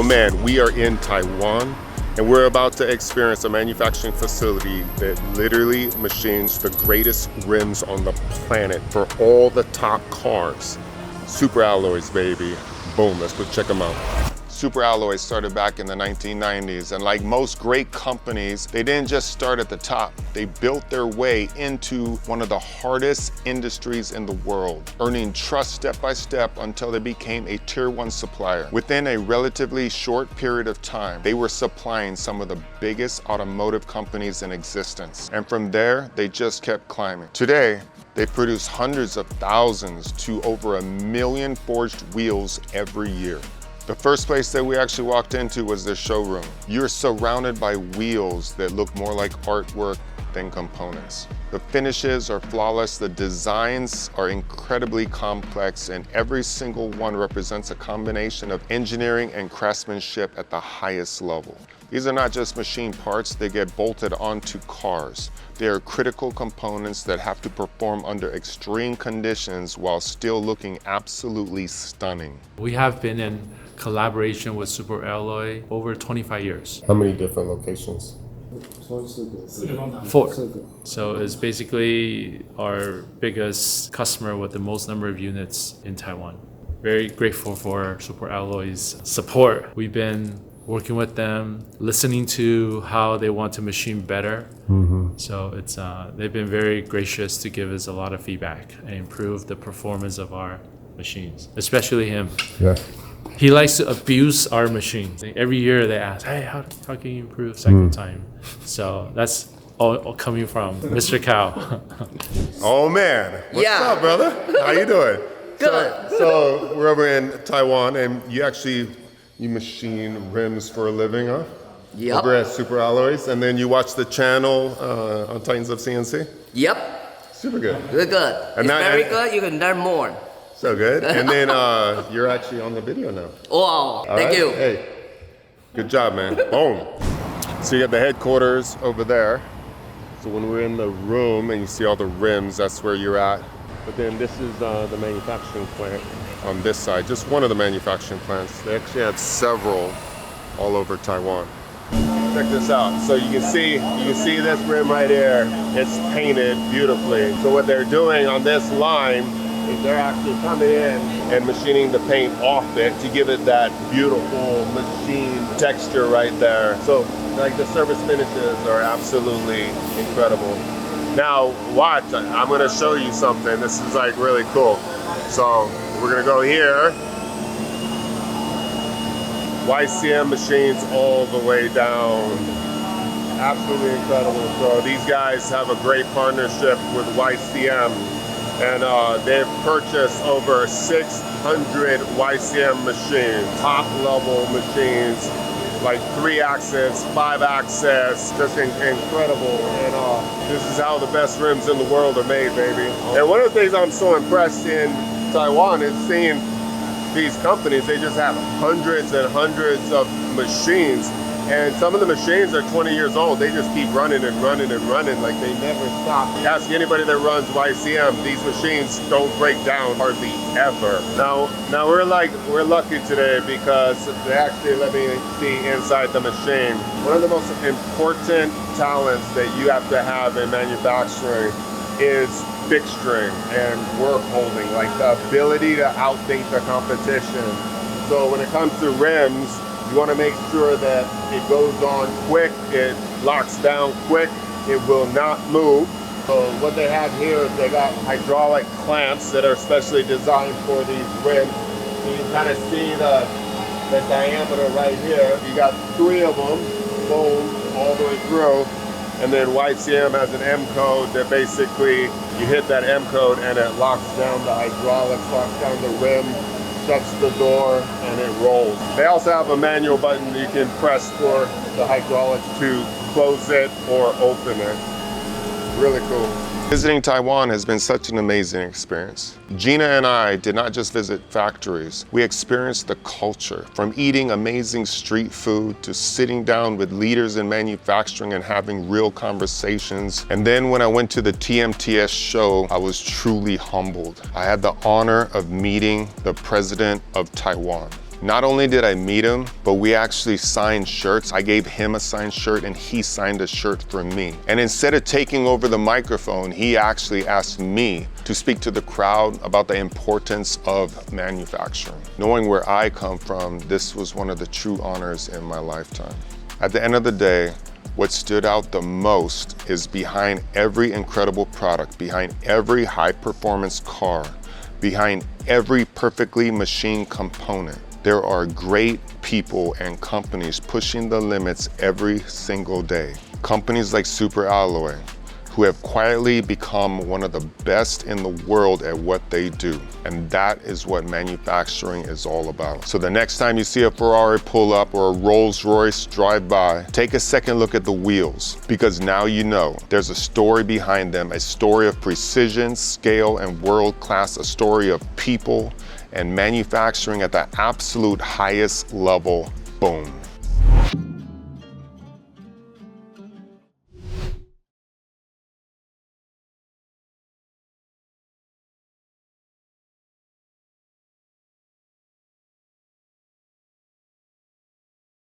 Oh man, we are in Taiwan and we're about to experience a manufacturing facility that literally machines the greatest rims on the planet for all the top cars. Super alloys, baby. Boom, let's go check them out. Super alloys started back in the 1990s, and like most great companies, they didn't just start at the top. They built their way into one of the hardest industries in the world, earning trust step by step until they became a tier 1 supplier. Within a relatively short period of time, they were supplying some of the biggest automotive companies in existence. And from there, they just kept climbing. Today, they produce hundreds of thousands to over 1 million forged wheels every year. The first place that we actually walked into was their showroom. You're surrounded by wheels that look more like artwork than components. The finishes are flawless, the designs are incredibly complex, and every single one represents a combination of engineering and craftsmanship at the highest level. These are not just machine parts, they get bolted onto cars. They are critical components that have to perform under extreme conditions while still looking absolutely stunning. We have been in collaboration with Super Alloy over 25 years. How many different locations? 4. So it's basically our biggest customer with the most number of units in Taiwan. Very grateful for Super Alloy's support. We've been working with them, listening to how they want to machine better. So it's they've been very gracious to give us a lot of feedback and improve the performance of our machines, especially him. Yeah. He likes to abuse our machines. Every year they ask, hey, how can you improve cycle time? So that's all coming from Mr. Cao. Oh man, what's up, brother? How you doing? Good. So we're over in Taiwan, and you machine rims for a living, huh? Yep. Over at Super Alloys, and then you watch the channel Untitled CNC? Yep. Super good. Good. And it's very good. You can learn more. So good. And then you're actually on the video now. Wow. Thank you. Hey, good job, man. Boom. So you got the headquarters over there. So when we're in the room and you see all the rims, that's where you're at. But then this is the manufacturing plant on this side, just one of the manufacturing plants. They actually have several all over Taiwan. Check this out. So you can see this rim right here. It's painted beautifully. So what they're doing on this line is they're actually coming in and machining the paint off it to give it that beautiful machine texture right there. So like the surface finishes are absolutely incredible. Now watch, I'm gonna show you something. This is like really cool. So we're gonna go here. YCM machines all the way down. Absolutely incredible. So these guys have a great partnership with YCM, and they've purchased over 600 YCM machines, top level machines, like 3-axis, 5-axis, just incredible. And this is how the best rims in the world are made, baby. And one of the things I'm so impressed in Taiwan is seeing these companies, they just have hundreds and hundreds of machines, and some of the machines are 20 years old. They just keep running and running and running, like they never stop. Ask anybody that runs YCM, these machines don't break down hardly ever. Now we're lucky today because they actually let me see inside the machine. One of the most important talents that you have to have in manufacturing is fixturing and work holding, like the ability to outthink the competition. So when it comes to rims, you want to make sure that it goes on quick, it locks down quick, it will not move. So what they have here is they got hydraulic clamps that are specially designed for these rims. So you can kind of see the diameter right here. You got 3 of them, boom, all the way through. And then YCM has an M code that basically you hit that M code and it locks down the hydraulics, locks down the rim, shuts the door, and it rolls. They also have a manual button you can press for the hydraulics to close it or open it. Really cool. Visiting Taiwan has been such an amazing experience. Gina and I did not just visit factories, we experienced the culture, from eating amazing street food to sitting down with leaders in manufacturing and having real conversations. And then when I went to the TMTS show, I was truly humbled. I had the honor of meeting the president of Taiwan. Not only did I meet him, but we actually signed shirts. I gave him a signed shirt and he signed a shirt for me. And instead of taking over the microphone, he actually asked me to speak to the crowd about the importance of manufacturing. Knowing where I come from, this was one of the true honors in my lifetime. At the end of the day, what stood out the most is behind every incredible product, behind every high-performance car, behind every perfectly machined component, there are great people and companies pushing the limits every single day. Companies like Super Alloy, who have quietly become one of the best in the world at what they do. And that is what manufacturing is all about. So the next time you see a Ferrari pull up or a Rolls-Royce drive by, take a second look at the wheels, because now you know there's a story behind them, a story of precision, scale, and world class, a story of people and manufacturing at the absolute highest level. Boom.